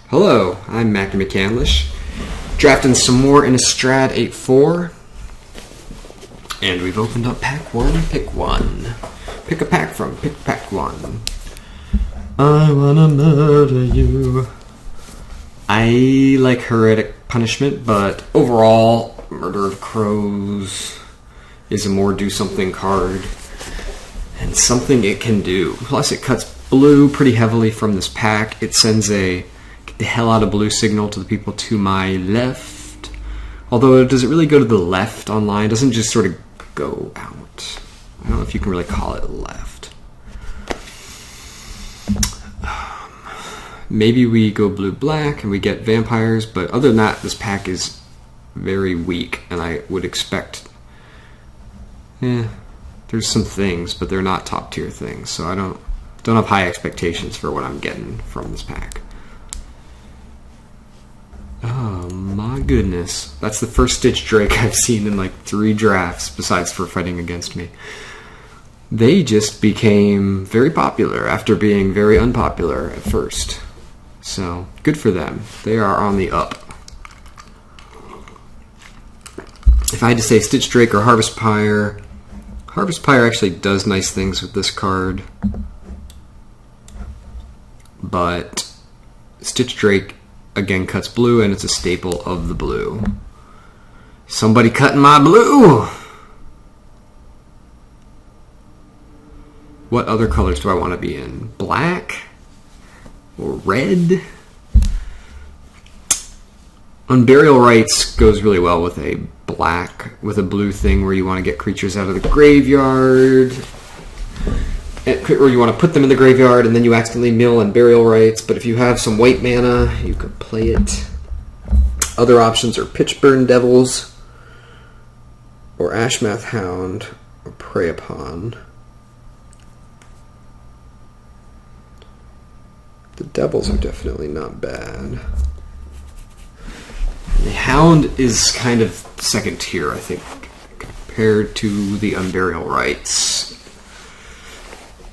Hello, I'm Mackie McCandlish, drafting some more Innistrad 8-4, and we've opened up pack 1, pick 1. Pick a pack from, pick pack 1. I wanna murder you. I like Heretic Punishment, but overall, Murder of Crows is a more do-something card, and something it can do. Plus it cuts blue pretty heavily from this pack. It sends a get the hell out of blue signal to the people to my left. Although, does it really go to the left online? It doesn't just sort of go out. I don't know if you can really call it left. Maybe we go blue-black and we get vampires, but other than that, this pack is very weak, and I would expect... there's some things, but they're not top-tier things, so I don't have high expectations for what I'm getting from this pack. Oh my goodness. That's the first Stitch Drake I've seen in like 3 drafts, besides for fighting against me. They just became very popular after being very unpopular at first. So, good for them. They are on the up. If I had to say Stitch Drake or Harvest Pyre, Harvest Pyre actually does nice things with this card. But Stitch Drake again cuts blue, and it's a staple of the blue. Somebody cutting my blue! What other colors do I want to be in? Black? Or red? Unburial Rites goes really well with a black, with a blue thing where you want to get creatures out of the graveyard. Or you want to put them in the graveyard and then you accidentally mill Unburial Rites. But if you have some white mana, you could play it. Other options are Pitchburn Devils, or Ashmath Hound, or Prey Upon. The Devils are definitely not bad. The Hound is kind of second tier, I think, compared to the Unburial Rites.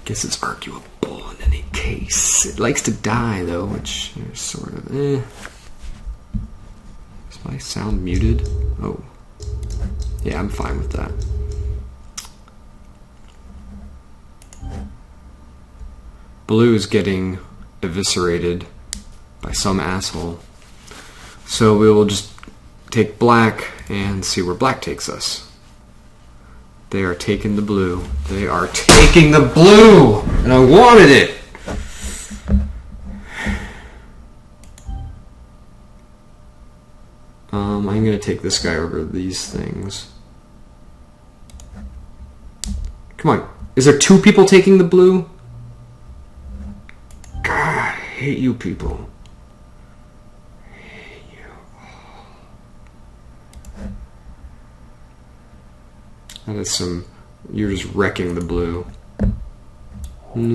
Guess it's arguable in any case. It likes to die, though, which is sort of Is my sound muted? Oh. Yeah, I'm fine with that. Blue is getting eviscerated by some asshole. So we will just take black and see where black takes us. They are taking the blue. They are taking the blue! And I wanted it! I'm going to take this guy over these things. Come on. Is there 2 people taking the blue? God, I hate you people. That is some... You're just wrecking the blue. Don't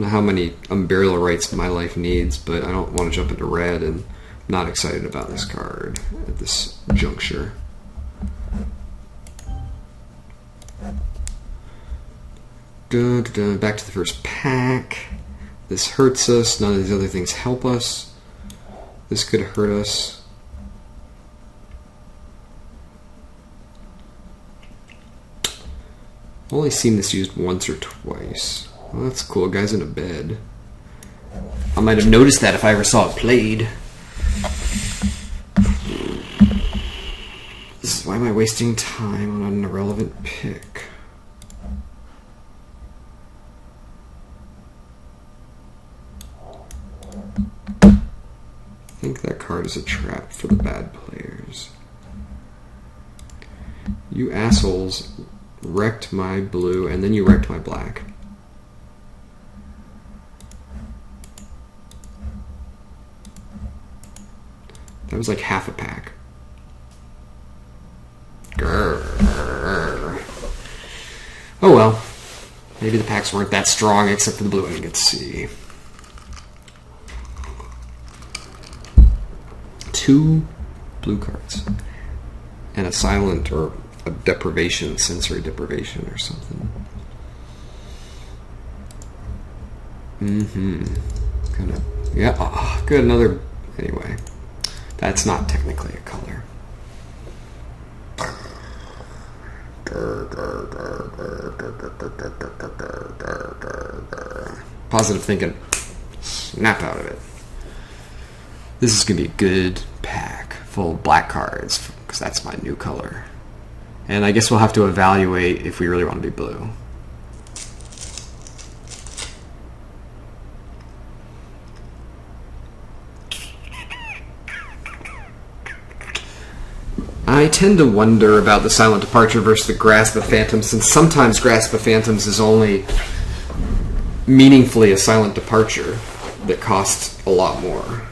know how many Unburial Rites my life needs, but I don't want to jump into red, and I'm not excited about this card at this juncture. Back to the first pack. This hurts us. None of these other things help us. This could hurt us. I've only seen this used once or twice. Well, that's cool. Guy's in a bed. I might have noticed that if I ever saw it played. Why am I wasting time on an irrelevant pick? I think that card is a trap for the bad players. You assholes wrecked my blue, and then you wrecked my black. That was like half a pack. Grrr. Oh well. Maybe the packs weren't that strong except for the blue I didn't get to see. 2 blue cards. And a silent or a deprivation, sensory deprivation or something. Kind of, yeah, oh, good, another, anyway. That's not technically a color. Positive thinking. Snap out of it. This is going to be a good pack full of black cards, because that's my new color. And I guess we'll have to evaluate if we really want to be blue. I tend to wonder about the Silent Departure versus the Grasp of Phantoms, since sometimes Grasp of Phantoms is only meaningfully a Silent Departure that costs a lot more.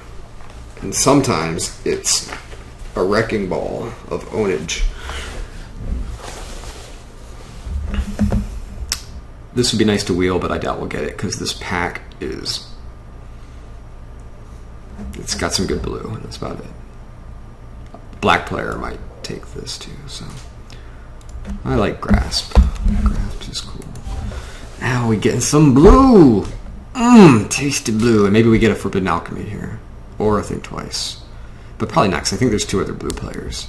And sometimes it's a wrecking ball of ownage. This would be nice to wheel, but I doubt we'll get it, because this pack is... It's got some good blue, and that's about it. Black player might take this too, so I like Grasp. Grasp is cool. Now we getting some blue. Tasty blue, and maybe we get a Forbidden Alchemy here, or I think twice, but probably not, because I think there's 2 other blue players,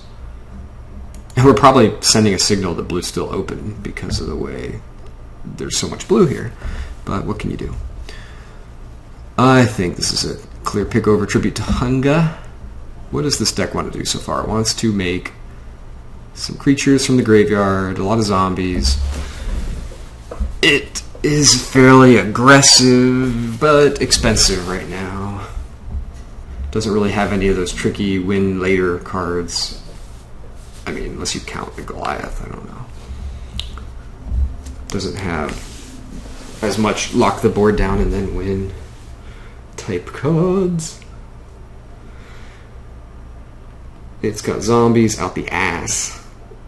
and we're probably sending a signal that blue's still open because of the way there's so much blue here. But what can you do? I think this is a clear pick over Tribute to Hunger. What does this deck want to do so far? It wants to make some creatures from the graveyard, a lot of zombies. It is fairly aggressive, but expensive right now. Doesn't really have any of those tricky win later cards. I mean, unless you count the Goliath, I don't know. Doesn't have as much lock the board down and then win type cards. It's got zombies out the ass.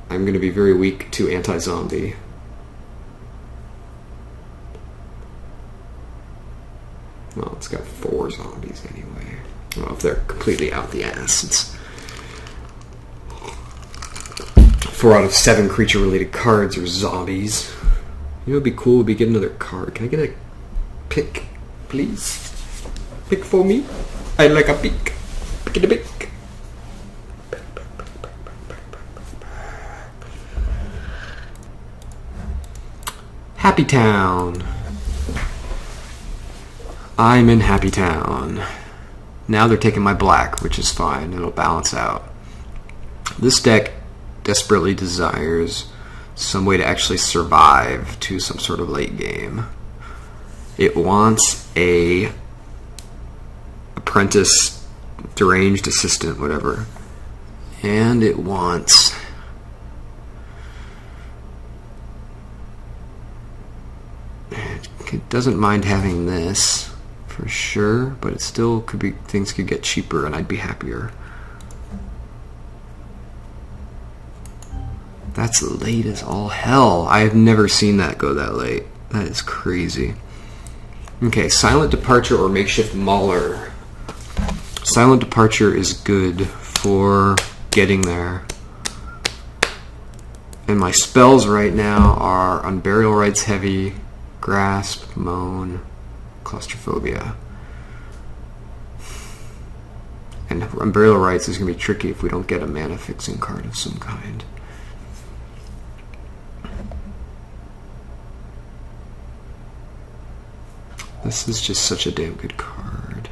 I'm going to be very weak to anti-zombie. Well, it's got 4 zombies anyway. Well, if they're completely out the ass, it's 4 out of 7 creature-related cards are zombies. You know what would be cool would be get another card. Can I get a pick, please? Pick for me? I'd like a pick. Pick it a pick. Happy Town. I'm in Happy Town. Now they're taking my black, which is fine. It'll balance out. This deck desperately desires some way to actually survive to some sort of late game. It wants a apprentice, deranged assistant, whatever. And it wants... It doesn't mind having this, for sure, but it still could be, things could get cheaper and I'd be happier. That's late as all hell. I have never seen that go that late. That is crazy. Okay, Silent Departure or Makeshift Mauler. Silent Departure is good for getting there. And my spells right now are Unburial Rites Heavy, Grasp, Moan, Claustrophobia. And Unburial Rites is going to be tricky if we don't get a mana fixing card of some kind. This is just such a damn good card.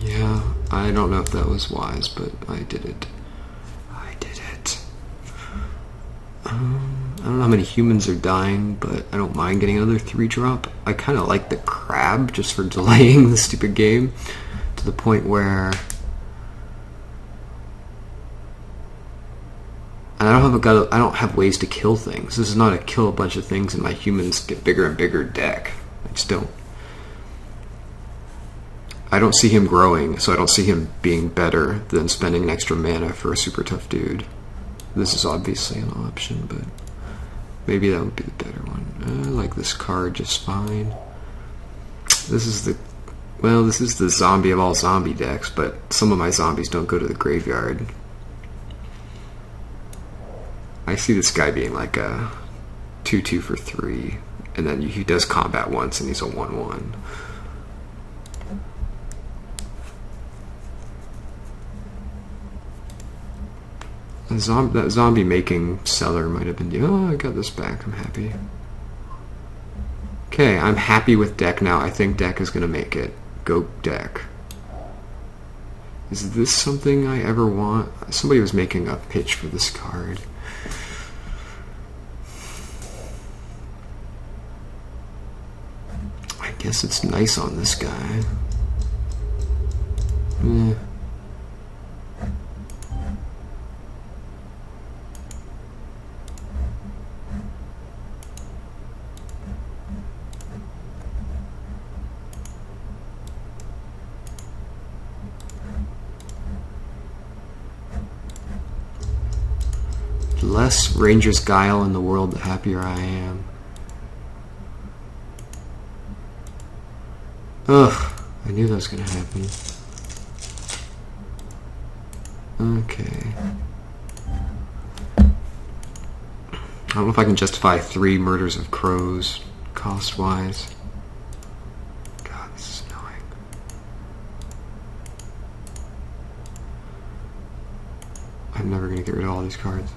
Yeah, I don't know if that was wise, but I did it. I don't know how many humans are dying, but I don't mind getting another 3-drop. I kind of like the crab just for delaying the stupid game to the point where I don't have ways to kill things. This is not a kill a bunch of things and my humans get bigger and bigger deck. I just don't. I don't see him growing, so I don't see him being better than spending an extra mana for a super tough dude. This is obviously an option, but maybe that would be the better one. I like this card just fine. This is the, well, this is the zombie of all zombie decks, but some of my zombies don't go to the graveyard. I see this guy being like a 2/2 for 3, and then he does combat once, and he's a 1/1. That zombie making seller might have been, oh, I got this back, I'm happy. Okay, I'm happy with deck now. I think deck is going to make it. Go deck. Is this something I ever want? Somebody was making a pitch for this card. I guess it's nice on this guy. The less Ranger's Guile in the world, the happier I am. Ugh, I knew that was going to happen. Okay. I don't know if I can justify 3 murders of crows, cost-wise. God, this is annoying. I'm never going to get rid of all these cards.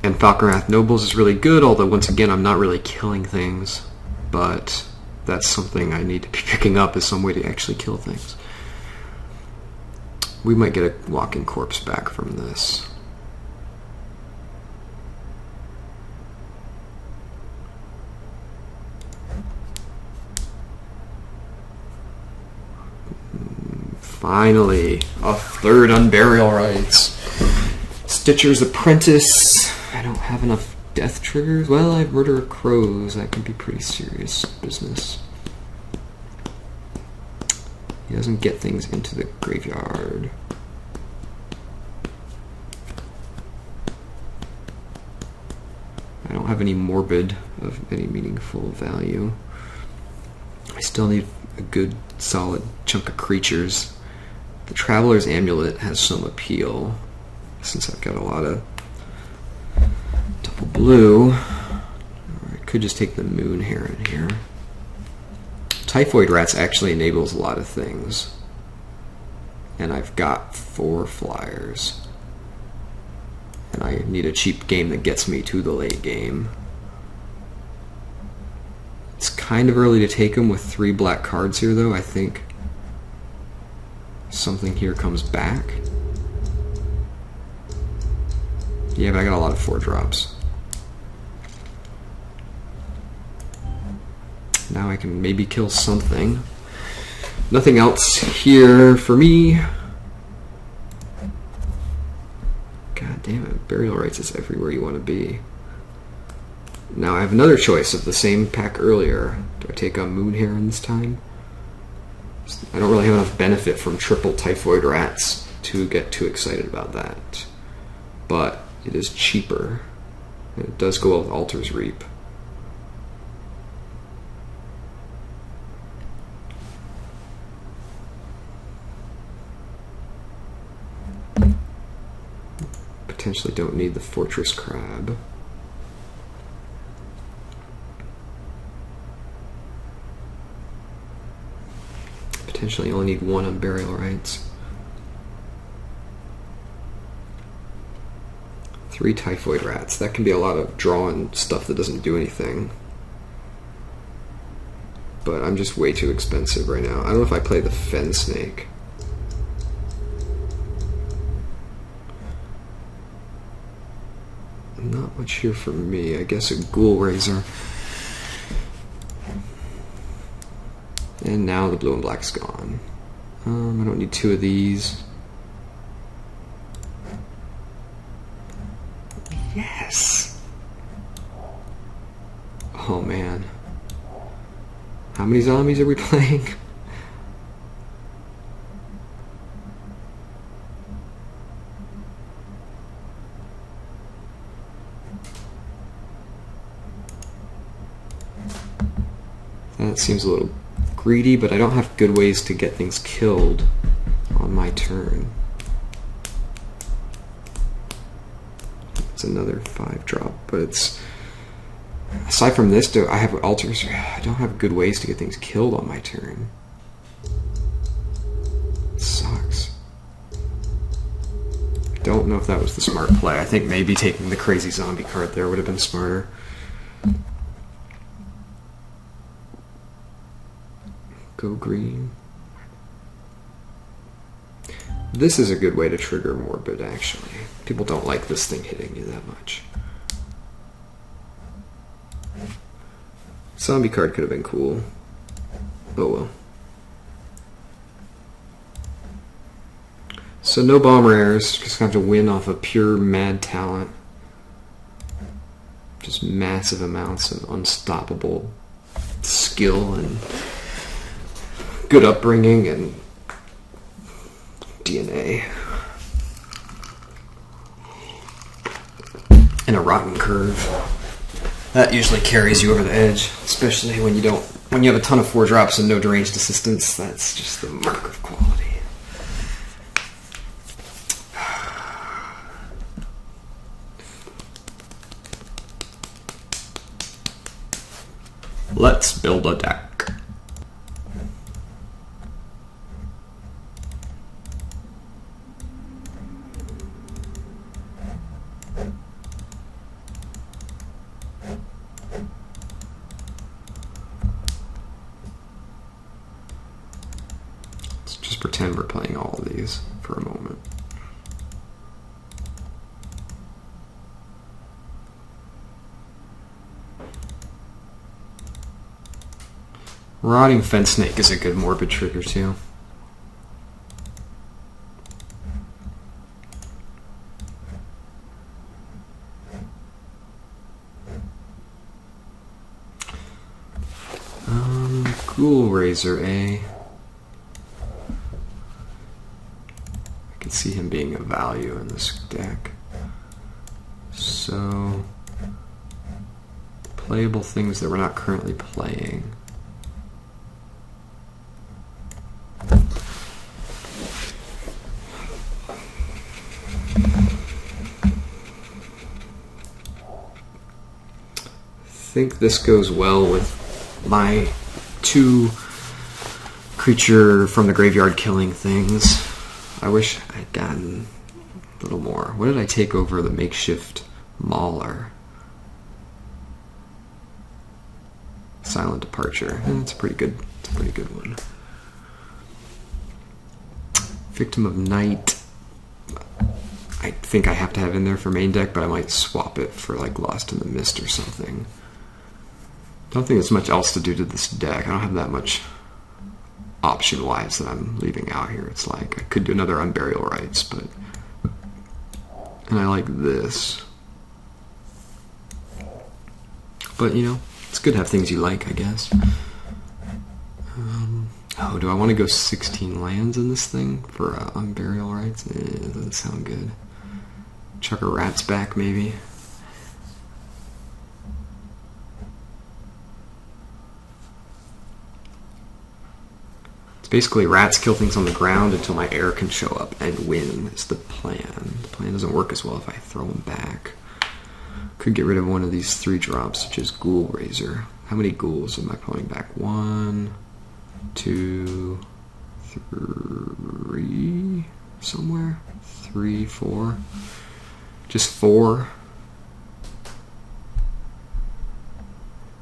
And Falconwrath Nobles is really good, although once again I'm not really killing things, but that's something I need to be picking up as some way to actually kill things. We might get a walking corpse back from this. Finally, a 3rd Unburial Rites. Stitcher's Apprentice. I don't have enough death triggers. Well, I have Murder of Crows. That can be pretty serious business. He doesn't get things into the graveyard. I don't have any morbid of any meaningful value. I still need a good, solid chunk of creatures. The Traveler's Amulet has some appeal, since I've got a lot of double blue. Or I could just take the Moon Heron here. Typhoid Rats actually enables a lot of things. And I've got 4 flyers. And I need a cheap game that gets me to the late game. It's kind of early to take them with 3 black cards here, though. I think something here comes back. Yeah, but I got a lot of 4-drops. Now I can maybe kill something. Nothing else here for me. God damn it, Burial Rites is everywhere you want to be. Now I have another choice of the same pack earlier. Do I take on Moon Heron this time? I don't really have enough benefit from triple Typhoid Rats to get too excited about that. But it is cheaper. And it does go well with Altar's Reap. Potentially don't need the Fortress Crab. Potentially only need 1 on Burial Rites. 3 Typhoid Rats. That can be a lot of drawing stuff that doesn't do anything. But I'm just way too expensive right now. I don't know if I play the Fen Snake. Not much here for me. I guess a Ghoul Razor. And now the blue and black's gone. I don't need 2 of these. Yes! Oh man. How many zombies are we playing? That seems a little greedy, but I don't have good ways to get things killed on my turn. It's another 5-drop, but it's... Aside from this, I have altars. I don't have good ways to get things killed on my turn. It sucks. I don't know if that was the smart play. I think maybe taking the crazy zombie card there would have been smarter. Go green. This is a good way to trigger Morbid, actually. People don't like this thing hitting you that much. Zombie card could have been cool. Oh well. So no bomb rares, just gonna have to win off of pure mad talent. Just massive amounts of unstoppable skill and good upbringing and DNA. And a rotten curve. That usually carries you over the edge, especially when you have a ton of 4-drops and no deranged assistance. That's just the mark of quality. Let's build a deck. Let's just pretend we're playing all of these for a moment. Rotting Fence Snake is a good morbid trigger too. Ghoul Razor, I can see him being of value in this deck. So, playable things that we're not currently playing. I think this goes well with my 2 creature from the graveyard killing things. I wish I'd gotten a little more. What did I take over the makeshift Mauler? Silent Departure. That's a pretty good one. Victim of Night. I think I have to have in there for main deck, but I might swap it for like Lost in the Mist or something. I don't think there's much else to do to this deck. I don't have that much option-wise that I'm leaving out here. It's like I could do another Unburial Rites, but... And I like this. But, you know, it's good to have things you like, I guess. Oh, do I want to go 16 lands in this thing for Unburial Rites? It doesn't sound good. Chuck a Rat's back, maybe. Basically, rats kill things on the ground until my heir can show up and win is the plan. The plan doesn't work as well if I throw them back. Could get rid of one of these 3-drops, such as Ghoul Razor. How many ghouls am I pulling back? 1, 2, 3, somewhere? 3, 4. Just 4.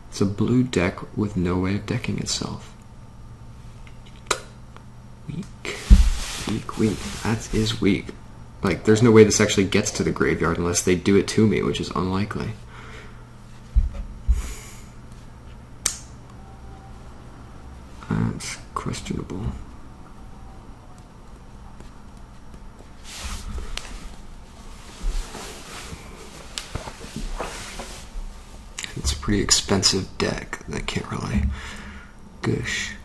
It's a blue deck with no way of decking itself. Weak. That is weak. Like, there's no way this actually gets to the graveyard unless they do it to me, which is unlikely. That's questionable. It's a pretty expensive deck that can't really gush.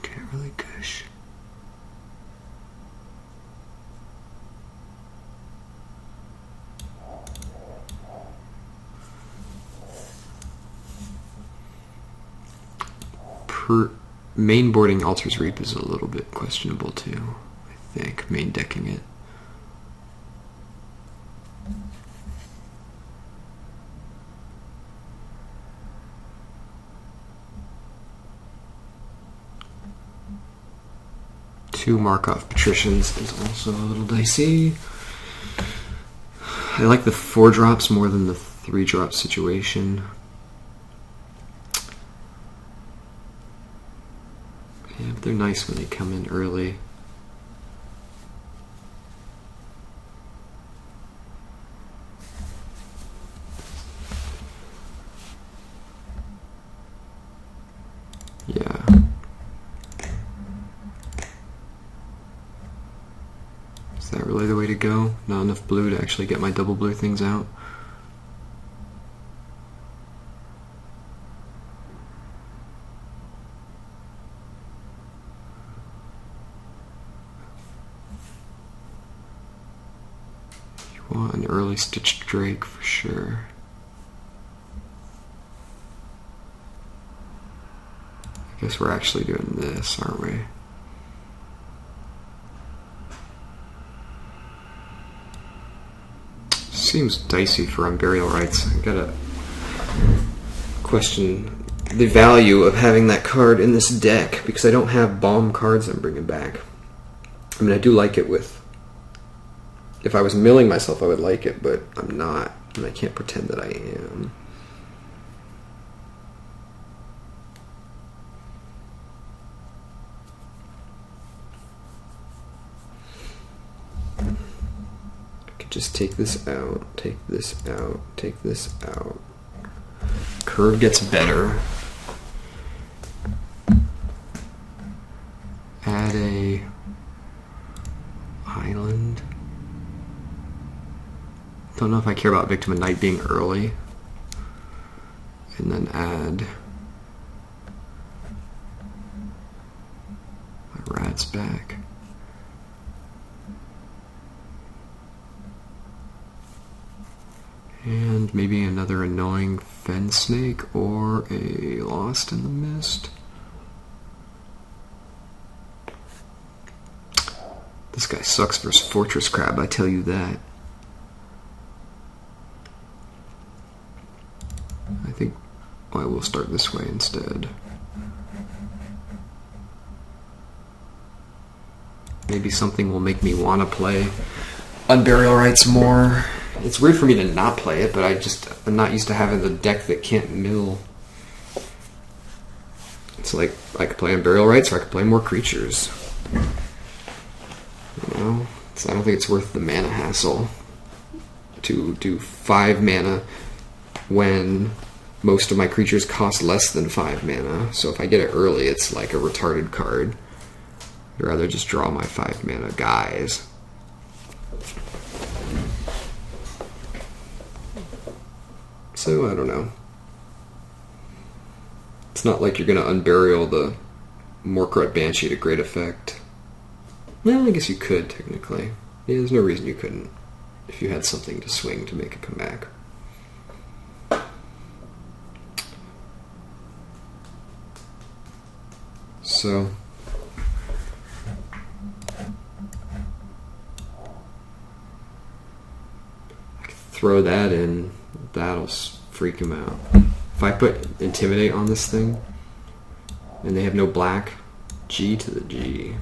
Main boarding Altar's Reap is a little bit questionable too, I think, main decking it. Two Markov Patricians is also a little dicey. I like the 4-drops more than the 3-drop situation. Yeah, but they're nice when they come in early. Yeah. Is that really the way to go? Not enough blue to actually get my double blue things out. You want an early stitched Drake for sure. I guess we're actually doing this, aren't we? Seems dicey for Unburial Rites. I gotta question the value of having that card in this deck because I don't have bomb cards I'm bringing back. I mean, I do like it with... If I was milling myself, I would like it, but I'm not, and I can't pretend that I am. Just take this out, take this out, take this out. Curve gets better. Add a island. Don't know if I care about Victim of Night being early. And then add my rats back. And maybe another annoying Fen Snake or a Lost in the Mist. This guy sucks versus Fortress Crab, I tell you that. I think I will start this way instead. Maybe something will make me want to play Unburial Rites more. It's weird for me to not play it, but I'm not used to having the deck that can't mill. It's like I could play Unburial Rites or I could play more creatures. You know? So I don't think it's worth the mana hassle to do 5 mana when most of my creatures cost less than 5 mana. So if I get it early, it's like a retarded card. I'd rather just draw my 5 mana guys. So, I don't know. It's not like you're going to unburial the Morkrut Banshee to great effect. Well, I guess you could, technically. Yeah, there's no reason you couldn't, if you had something to swing to make it come back. So... I could throw that in. That'll freak him out. If I put Intimidate on this thing, and they have no black, G to the G.